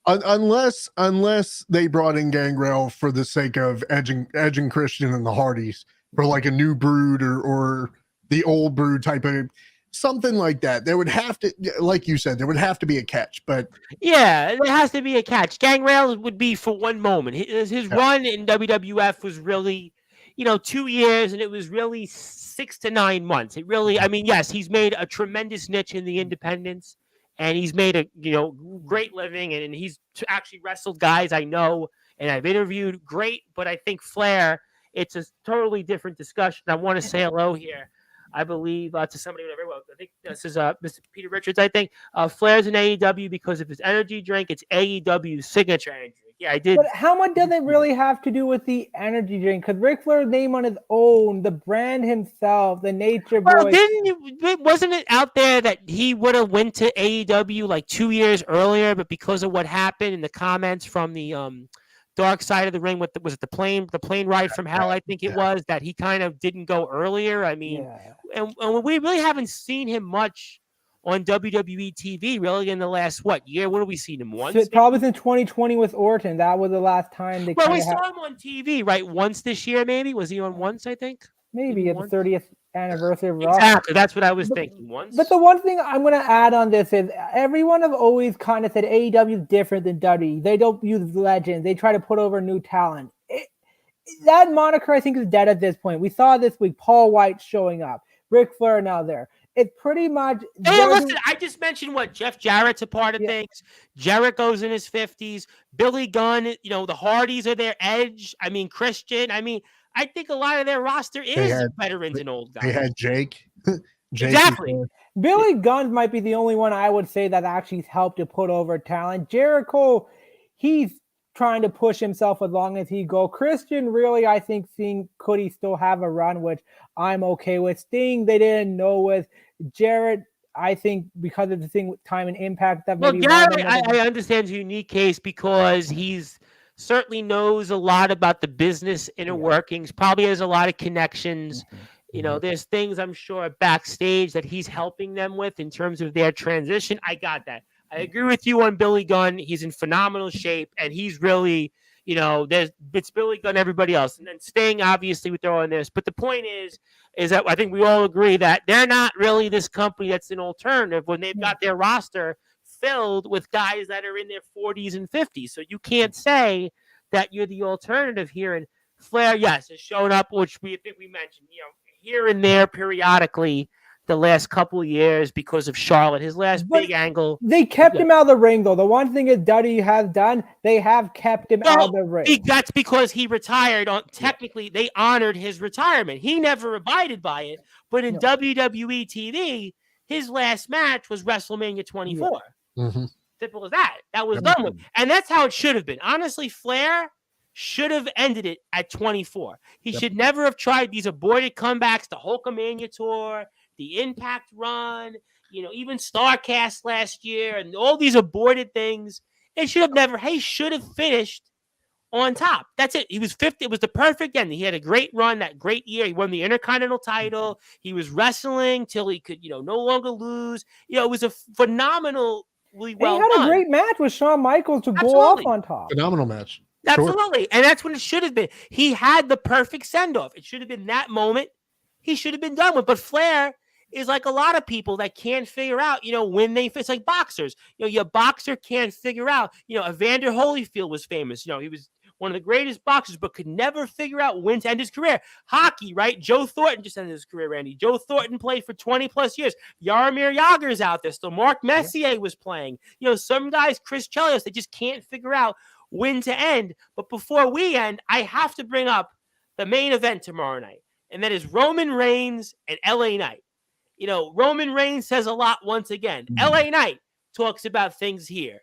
Unless they brought in Gangrel for the sake of Edge and Christian and the Hardys for like a new brood or the old brood type of something like that. There would have to, like you said, there would have to be a catch. But yeah, there has to be a catch. Gangrel would be for one moment. His run in WWF was really, 2 years, and it was really 6 to 9 months. It really, I mean, yes, he's made a tremendous niche in the independents. And he's made a great living, and he's actually wrestled guys I know and I've interviewed. Great, but I think Flair, it's a totally different discussion. I want to say hello here, I believe, to somebody. Whatever. I think this is Mr. Peter Richards. I think Flair's in AEW because of his energy drink. It's AEW's signature energy drink. Yeah, I did. But how much does it really have to do with the energy drink? Because Ric Flair's name on his own, the brand himself, the Nature Boy. Well, wasn't it out there that he would have went to AEW like 2 years earlier, but because of what happened in the comments from the Dark Side of the Ring, was it the plane ride from hell? I think it was that he kind of didn't go earlier. I mean, and we really haven't seen him much on WWE TV really in the last year? What have we seen him once? So probably since 2020 with Orton. That was the last time they. Well, we saw him on TV, right? Once this year, maybe. Was he on once? I think. Maybe at the 30th anniversary of Raw. Exactly. That's what I was thinking. Once. But the one thing I'm going to add on this is everyone have always kind of said AEW is different than WWE. They don't use legends. They try to put over new talent. That moniker, I think, is dead at this point. We saw this week Paul White showing up. Ric Flair now there. It's pretty much. Hey, listen, I just mentioned Jeff Jarrett's a part of things. Jericho's in his 50s. Billy Gunn, the Hardys are there. Edge. I mean, Christian. I mean, I think a lot of their roster is veterans and old guys. They had Jake. Exactly. Billy Gunn might be the only one I would say that actually helped to put over talent. Jericho, he's trying to push himself as long as he go. Christian, really, I think could he still have a run, which I'm okay with. Sting, they didn't know with. Jarrett, I think because of the thing with time and impact that maybe. Well, Jarrett, I understand his unique case because he's certainly knows a lot about the business inner workings, probably has a lot of connections. There's things I'm sure backstage that he's helping them with in terms of their transition. I got that. I agree with you on Billy Gunn. He's in phenomenal shape, and he's really, it's Billy Gunn, everybody else. And then Sting, obviously, we throw in this. But the point is that I think we all agree that they're not really this company that's an alternative when they've got their roster filled with guys that are in their 40s and 50s. So you can't say that you're the alternative here. And Flair, yes, has shown up, which we think we mentioned, here and there periodically the last couple of years because of Charlotte. His last big angle. They kept him out of the ring, though. The one thing that Duddy has done, they have kept him out of the ring. That's because he retired. Technically, they honored his retirement. He never abided by it. But in WWE TV, his last match was WrestleMania 24. Simple as that. That was done with. And that's how it should have been. Honestly, Flair should have ended it at 24. He should never have tried these aborted comebacks, the Hulkamania tour, the Impact run, even StarCast last year, and all these aborted things. He should have finished on top. That's it. He was 50. It was the perfect ending. He had a great run, that great year. He won the Intercontinental title. He was wrestling till he could, no longer lose. It was a phenomenal well He had done. a great match with Shawn Michaels to go off on top. Phenomenal match. Absolutely. Sure. And that's what it should have been. He had the perfect send-off. It should have been that moment. He should have been done with. But Flair is like a lot of people that can't figure out, when they, it's like boxers. Your boxer can't figure out, Evander Holyfield was famous. He was one of the greatest boxers, but could never figure out when to end his career. Hockey, right? Joe Thornton just ended his career, Randy. Joe Thornton played for 20 plus years. Jaromir Jagr's out there still. Mark Messier was playing. Some guys, Chris Chelios, they just can't figure out when to end. But before we end, I have to bring up the main event tomorrow night, and that is Roman Reigns and LA Knight. Roman Reigns says a lot once again. LA Knight talks about things here.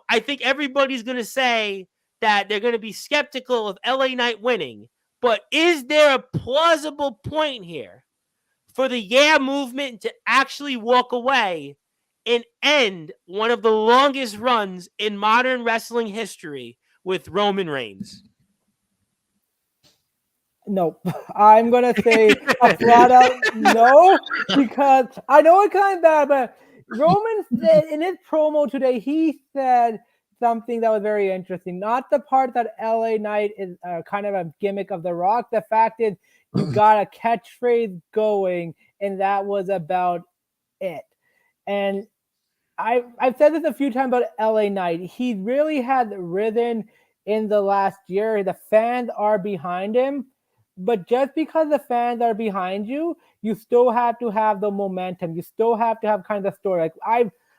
I think everybody's going to say that they're going to be skeptical of LA Knight winning, but is there a plausible point here for the movement to actually walk away and end one of the longest runs in modern wrestling history with Roman Reigns? Nope. I'm going to say a flat out no, because I know it's kind of bad, but Roman said in his promo today, he said something that was very interesting. Not the part that LA Knight is kind of a gimmick of The Rock. The fact is you got a catchphrase going, and that was about it. And I've said this a few times about LA Knight. He really had risen in the last year. The fans are behind him. But just because the fans are behind you, you still have to have the momentum. You still have to have kind of the story. Like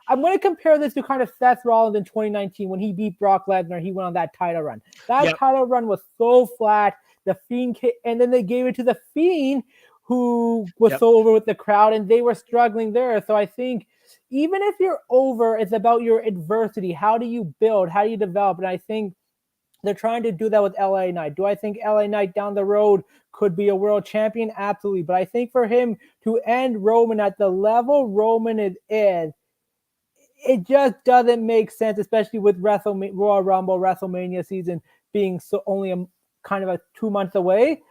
I'm going to compare this to kind of Seth Rollins in 2019 when he beat Brock Lesnar. He went on that title run. That title run was so flat. The Fiend, and then they gave it to the Fiend, who was so over with the crowd, and they were struggling there. So I think even if you're over, it's about your adversity. How do you build? How do you develop? And I think they're trying to do that with LA Knight. Do I think LA Knight down the road could be a world champion? Absolutely. But I think for him to end Roman at the level Roman is in, it just doesn't make sense, especially with Royal Rumble, WrestleMania season being so only kind of 2 months away.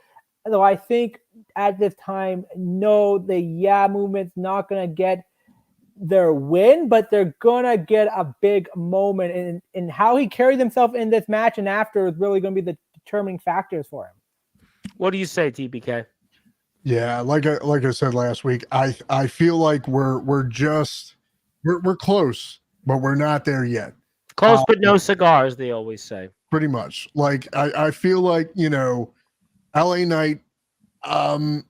So I think at this time, no, the movement's not going to get their win, but they're gonna get a big moment, and how he carried himself in this match and after is really gonna be the determining factors for him. What do you say, TBK? Yeah, like I said last week, I feel like we're close, but we're not there yet. Close but no cigars, they always say. Pretty much. Like I feel like LA Knight, I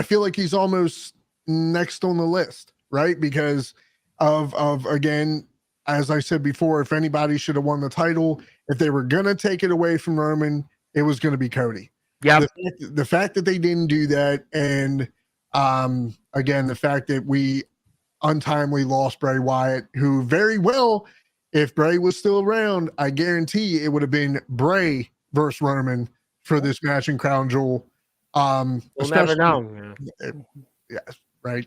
feel like he's almost next on the list. Right? Because of again, as I said before, if anybody should have won the title, if they were going to take it away from Roman, it was going to be Cody. Yeah. The fact that they didn't do that, and again, the fact that we untimely lost Bray Wyatt, who very well, if Bray was still around, I guarantee it would have been Bray versus Roman for this match in Crown Jewel. We'll never know. Yeah, right.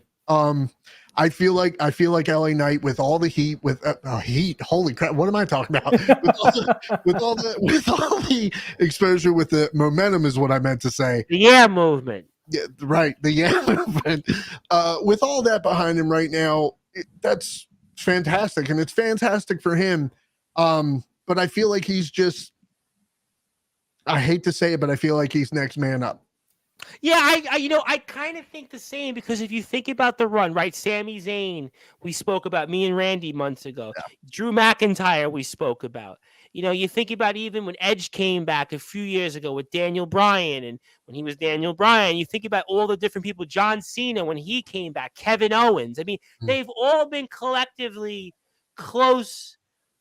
I feel like LA Knight with all the heat, with heat. Holy crap! What am I talking about? with all the exposure, with the momentum is what I meant to say. The movement. Yeah, right. The movement. With all that behind him right now, that's fantastic, and it's fantastic for him. But I feel like he's just. I hate to say it, but I feel like he's next man up. Yeah, I kind of think the same, because if you think about the run, right? Sami Zayn, we spoke about, me and Randy months ago. Yeah. Drew McIntyre, we spoke about. You think about even when Edge came back a few years ago with Daniel Bryan, and when he was Daniel Bryan, you think about all the different people, John Cena when he came back, Kevin Owens. I mean, they've all been collectively close,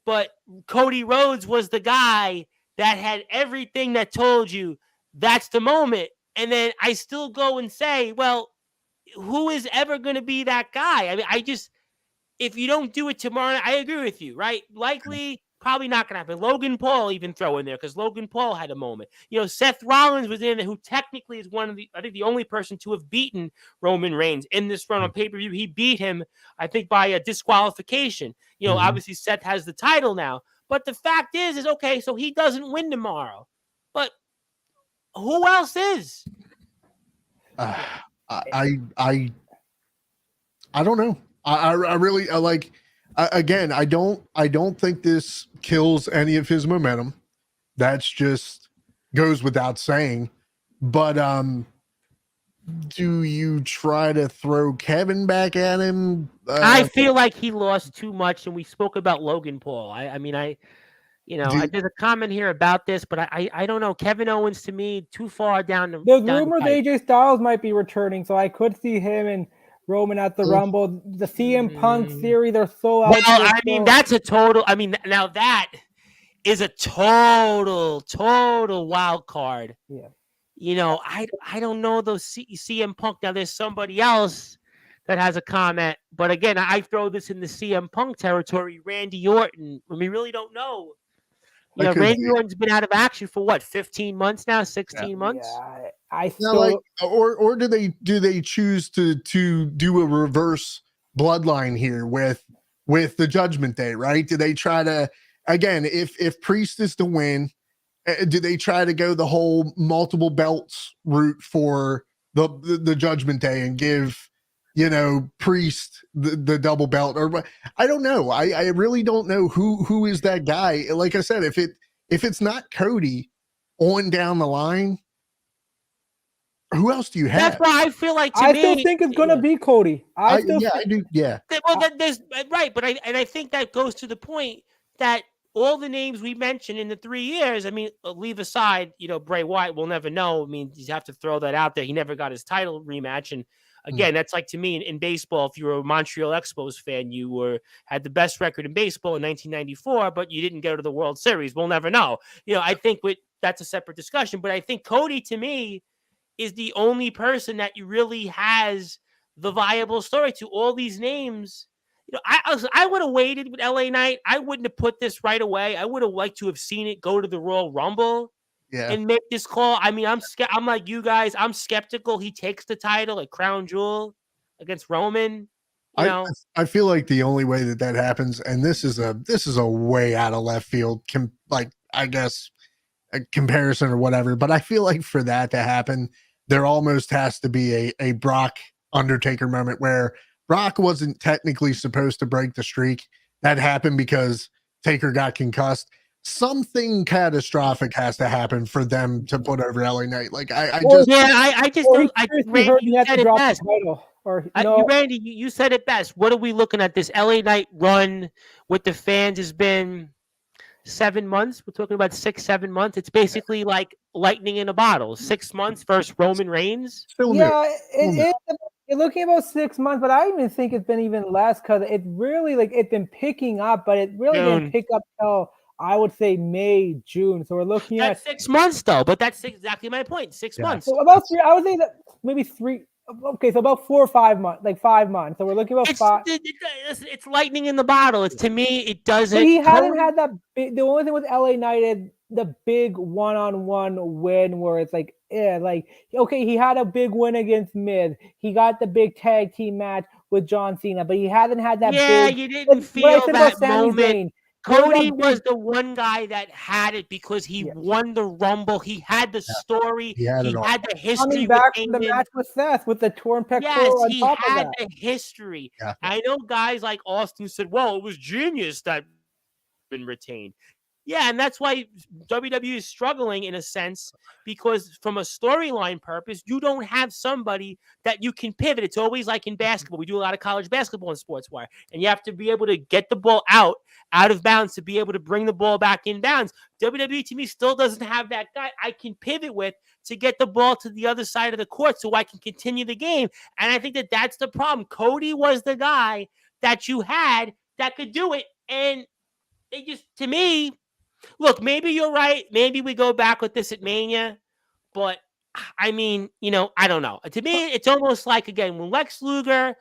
but Cody Rhodes was the guy that had everything that told you that's the moment. And then I still go and say, well, who is ever going to be that guy? I mean, if you don't do it tomorrow, I agree with you, right? Likely, probably not going to happen. Logan Paul even throw in there, because Logan Paul had a moment. Seth Rollins was in there, who technically is I think the only person to have beaten Roman Reigns in this run on pay-per-view. He beat him, I think, by a disqualification. Obviously Seth has the title now. But the fact is okay, so he doesn't win tomorrow. But who else is? I don't know. I really like. again, I don't think this kills any of his momentum. That's just goes without saying. But do you try to throw Kevin back at him? I feel like he lost too much, and we spoke about Logan Paul. There's a comment here about this, but I don't know. Kevin Owens to me too far down the. There's down rumors the pipe. AJ Styles might be returning, so I could see him and Roman at the Rumble. The CM Punk theory, they're so out. Well, I mean, that's a total. I mean, now that is a total wild card. Yeah. I don't know those CM Punk. Now there's somebody else that has a comment, but again, I throw this in the CM Punk territory. Randy Orton. We really don't know. Randy Orton's been out of action for what, 15 months now, 16 months. Yeah, I still or do they choose to do a reverse bloodline here with the Judgment Day, right? Do they try to, again, if Priest is to win, do they try to go the whole multiple belts route for the Judgment Day and give Priest the double belt? Or I don't know. I really don't know who is that guy. Like I said, if it's not Cody on down the line, who else do you have? That's why I feel like I still think it's gonna be Cody. I do. Yeah. Well, there's right, but I think that goes to the point that all the names we mentioned in the 3 years, I mean, leave aside, Bray Wyatt, we'll never know. I mean, you have to throw that out there. He never got his title rematch. And again, that's like, to me, in baseball, if you were a Montreal Expos fan, you had the best record in baseball in 1994, but you didn't go to the World Series. We'll never know. I think that's a separate discussion. But I think Cody, to me, is the only person that you really has the viable story to. All these names. I would have waited with LA Knight. I wouldn't have put this right away. I would have liked to have seen it go to the Royal Rumble and make this call. I mean, I'm like you guys. I'm skeptical he takes the title at Crown Jewel against Roman. I feel like the only way that happens, and this is a way out of left field, I guess a comparison or whatever, but I feel like for that to happen, there almost has to be a Brock Undertaker moment where Brock wasn't technically supposed to break the streak. That happened because Taker got concussed. Something catastrophic has to happen for them to put over LA Knight. Like I just don't. Randy, you said it best. Randy, you said it best. What are we looking at? This LA Knight run with the fans has been 7 months. We're talking about 6-7 months. It's basically like lightning in a bottle. 6 months versus Roman Reigns. It's looking about 6 months, but I even think it's been even less because it really it's been picking up, but it really didn't pick up till I would say May, June. So we're looking at 6 months though, but that's exactly my point. 6 months. So about 3, I would say that maybe 3. Okay, so about 4 or 5 months, like 5 months. So we're looking about 5. It's lightning in the bottle. It's, to me, it doesn't. But he hadn't had that. The only thing with LA Knight is the big one-on-one win where it's like, okay, he had a big win against Miz. He got the big tag team match with John Cena, but he hasn't had that. Yeah, you didn't feel that moment. Cody was the one guy that had it because he won the Rumble. He had the story. He had the history. Coming back from the match with Seth with the torn pectoral on top of that. Yes, he had the history. Yeah. I know guys like Austin said, well, it was genius that been retained. Yeah, and that's why WWE is struggling in a sense because from a storyline purpose, you don't have somebody that you can pivot. It's always like in basketball. We do a lot of college basketball in Sportswire, and you have to be able to get the ball out of bounds to be able to bring the ball back in bounds. WWE to me still doesn't have that guy I can pivot with to get the ball to the other side of the court so I can continue the game. And I think that that's the problem. Cody was the guy that you had that could do it, and they just, to me, look, maybe you're right. Maybe we go back with this at Mania. But, I mean, I don't know. To me, it's almost like, again, when Lex Luger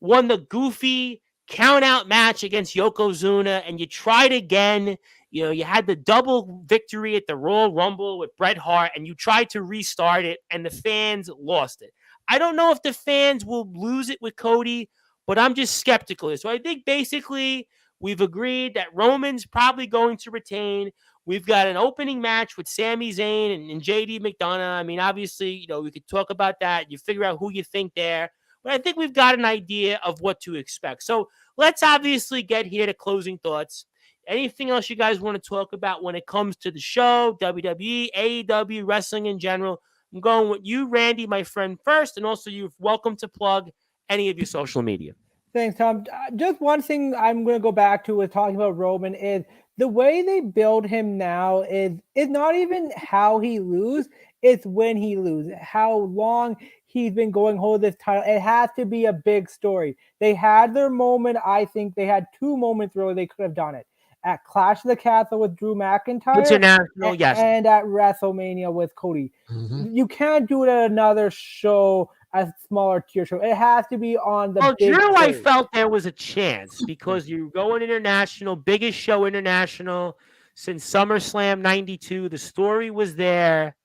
won the goofy count-out match against Yokozuna and you tried again, you had the double victory at the Royal Rumble with Bret Hart and you tried to restart it and the fans lost it. I don't know if the fans will lose it with Cody, but I'm just skeptical. So I think basically we've agreed that Roman's probably going to retain. We've got an opening match with Sami Zayn and JD McDonough. I mean, obviously, we could talk about that. You figure out who you think there. But I think we've got an idea of what to expect. So let's obviously get here to closing thoughts. Anything else you guys want to talk about when it comes to the show, WWE, AEW, wrestling in general? I'm going with you, Randy, my friend, first, and also you're welcome to plug any of your social media. Thanks, Tom. Just one thing I'm going to go back to with talking about Roman is the way they build him now is not even how he lose, it's when he lose, how long he's been going hold this title. It has to be a big story. They had their moment. I think they had two moments where they could have done it. At Clash of the Castle with Drew McIntyre, International, yes. and at WrestleMania with Cody. You can't do it at another show, a smaller tier show. It has to be on the big Drew, I stage. felt there was a chance because you're going international, biggest show international since SummerSlam 92. The story was there,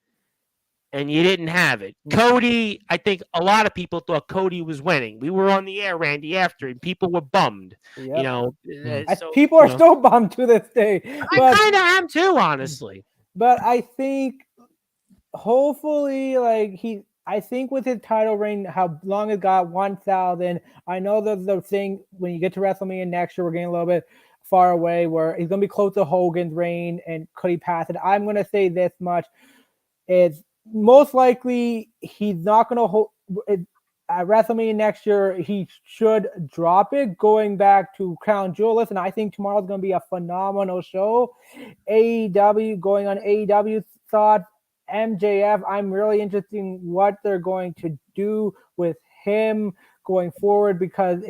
and you didn't have it. Cody, I think a lot of people thought Cody was winning. We were on the air, Randy, after, and people were bummed. Yep. You know, people are still bummed to this day. I kind of am too, honestly. But I think, hopefully, I think with his title reign, how long it got, 1,000. I know that the thing when you get to WrestleMania next year, we're getting a little bit far away where he's going to be close to Hogan's reign, and could he pass it? I'm going to say this much. It's most likely he's not going to hold at WrestleMania next year. He should drop it going back to Crown Jewel. Listen, I think tomorrow's going to be a phenomenal show. AEW, going on AEW thoughts. MJF, I'm really interested in what they're going to do with him going forward, because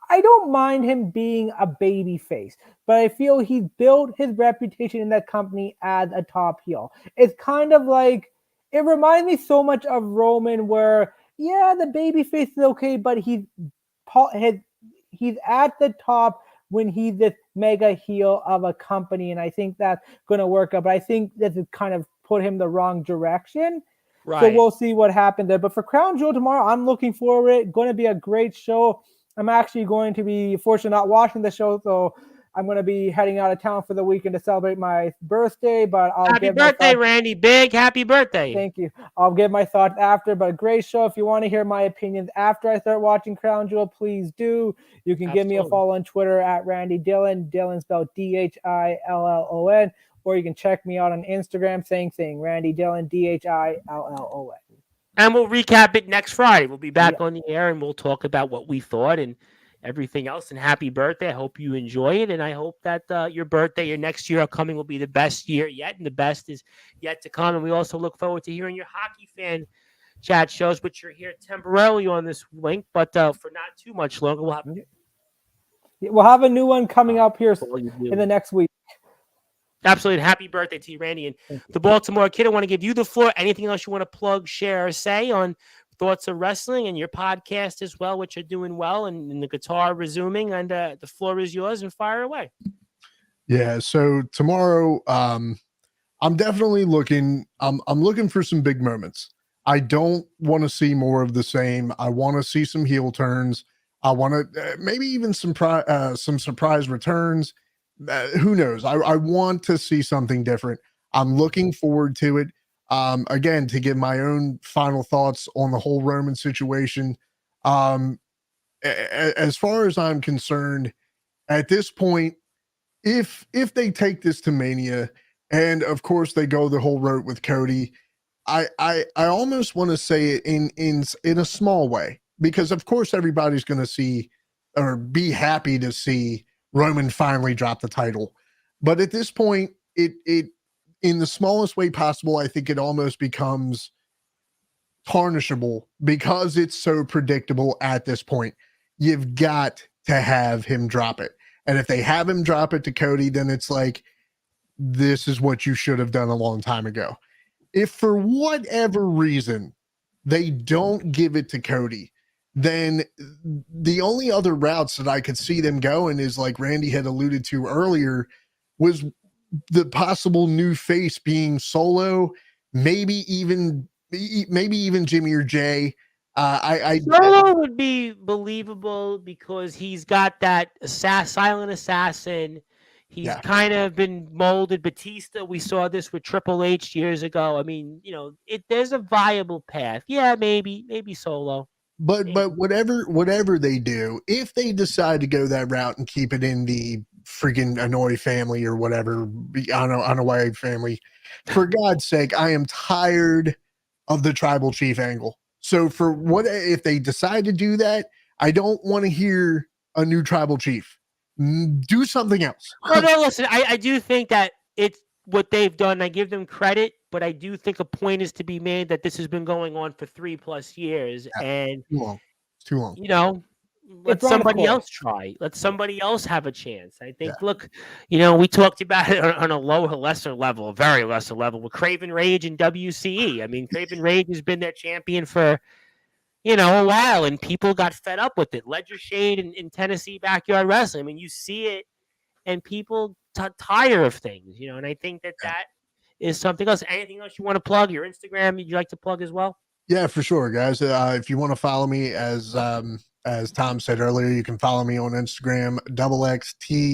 I don't mind him being a baby face, but I feel he's built his reputation in that company as a top heel. It's kind of like, it reminds me so much of Roman, where, yeah, the baby face is okay, but he's at the top when he's this mega heel of a company, and I think that's going to work out. But I think this is kind of put him the wrong direction. Right. So we'll see what happens there. But for Crown Jewel tomorrow, I'm looking forward to it. Going to be a great show. I'm actually going to be fortunate not watching the show, so I'm going to be heading out of town for the weekend to celebrate my birthday. But happy birthday, Randy! Big happy birthday! Thank you. I'll give my thoughts after, but a great show. If you want to hear my opinions after I start watching Crown Jewel, please do. You can give me a follow on Twitter at Randy Dillon. Dillon spelled DHILLON. Or you can check me out on Instagram, same thing, Randy Dillon, DHILLON. And we'll recap it next Friday. We'll be back on the air, and we'll talk about what we thought and everything else. And happy birthday. I hope you enjoy it, and I hope that your birthday, your next year upcoming, will be the best year yet, and the best is yet to come. And we also look forward to hearing your hockey fan chat shows, which are here temporarily on this link, but for not too much longer. We'll have a new one coming up here in the next week. Absolutely. Happy birthday to you, Randy. And the Baltimore Kid, I want to give you the floor. Anything else you want to plug, share, or say on thoughts of wrestling and your podcast as well, which are doing well, and the guitar resuming, and the floor is yours, and fire away. Yeah. So tomorrow, I'm definitely looking for some big moments. I don't want to see more of the same. I want to see some heel turns. I want to maybe even some surprise returns. Who knows? I want to see something different. I'm looking forward to it. Again, to give my own final thoughts on the whole Roman situation. As far as I'm concerned, at this point, if they take this to Mania, and of course they go the whole route with Cody, I almost want to say it in a small way, because of course everybody's going to see or be happy to see Roman finally dropped the title. But at this point, it in the smallest way possible, I think it almost becomes tarnishable because it's so predictable at this point. You've got to have him drop it. And if they have him drop it to Cody, then it's like, this is what you should have done a long time ago. If for whatever reason they don't give it to Cody, then the only other routes that I could see them going is, like Randy had alluded to earlier, was the possible new face being Solo, maybe even Jimmy or Jay. Solo would be believable because he's got that silent assassin. He's kind of been molded. Batista, we saw this with Triple H years ago. I mean, there's a viable path. Yeah, maybe Solo. But whatever they do, if they decide to go that route and keep it in the freaking Hanoi family or whatever, Hanoi family, for God's sake, I am tired of the tribal chief angle. So for what if they decide to do that? I don't want to hear a new tribal chief. Do something else. Well, no, listen, I do think that it's what they've done. I give them credit, but I do think a point is to be made that this has been going on for 3+ years, and Too long. It's too long. Let It's run its somebody course. else try. Let somebody else have a chance. I think. Look, we talked about it on a lesser level, a very lesser level, with Craven Rage and WCE. I mean, Craven Rage has been their champion for a while, and people got fed up with it. Ledger Shade in Tennessee Backyard Wrestling. I mean, you see it, and people tire of things, and I think that is something else. Anything else you want to plug? Your Instagram, you'd like to plug as well? Yeah, for sure, guys. If you want to follow me, as Tom said earlier, you can follow me on Instagram, xxt.b.k,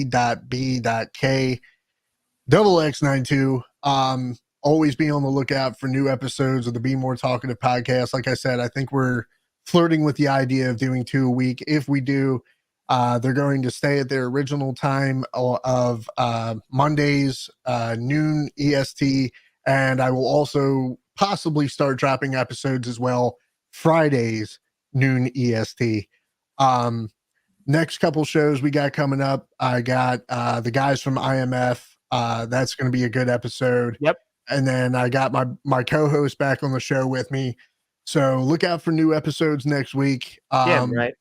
XX92. Always be on the lookout for new episodes of the Be More Talkative podcast. Like I said, I think we're flirting with the idea of doing 2 a week. If we do, they're going to stay at their original time of Mondays, noon EST, and I will also possibly start dropping episodes as well Fridays, noon EST. Next couple shows we got coming up, I got the guys from IMF. That's going to be a good episode. Yep. And then I got my co-host back on the show with me. So look out for new episodes next week. Right.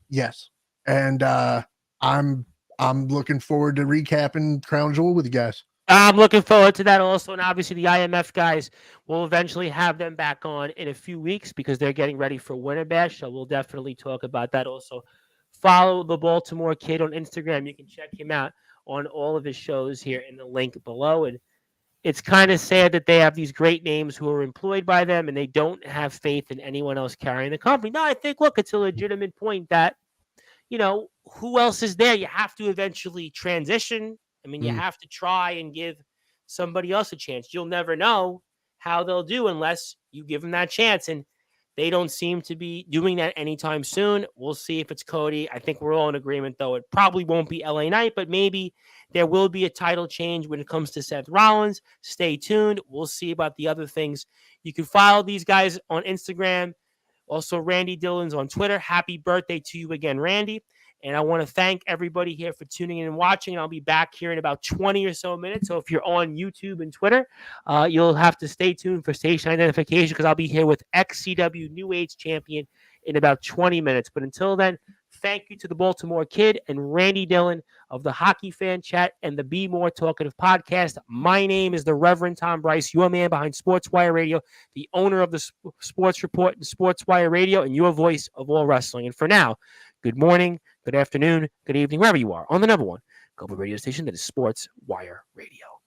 Yes. And I'm looking forward to recapping Crown Jewel with you guys. I'm looking forward to that also. And obviously the IMF guys, will eventually have them back on in a few weeks because they're getting ready for Winter Bash. So we'll definitely talk about that also. Follow the Baltimore Kid on Instagram. You can check him out on all of his shows here in the link below. And it's kind of sad that they have these great names who are employed by them and they don't have faith in anyone else carrying the company. No, I think, look, it's a legitimate point that, who else is there? You have to eventually transition. I mean, you have to try and give somebody else a chance. You'll never know how they'll do unless you give them that chance. And they don't seem to be doing that anytime soon. We'll see if it's Cody. I think we're all in agreement, though. It probably won't be LA Knight, but maybe there will be a title change when it comes to Seth Rollins. Stay tuned. We'll see about the other things. You can follow these guys on Instagram. Also, Randy Dillon's on Twitter. Happy birthday to you again, Randy. And I want to thank everybody here for tuning in and watching. And I'll be back here in about 20 or so minutes. So if you're on YouTube and Twitter, you'll have to stay tuned for station identification because I'll be here with XCW New Age Champion in about 20 minutes. But until then, thank you to the Baltimore Kid and Randy Dillon of the Hockey Fan Chat and the Be More Talkative podcast. My name is the Reverend Tom Bryce, your man behind Sportswire Radio, the owner of the Sports Report and Sportswire Radio, and your voice of all wrestling. And for now, good morning, good afternoon, good evening, wherever you are, on the number one global radio station that is Sportswire Radio.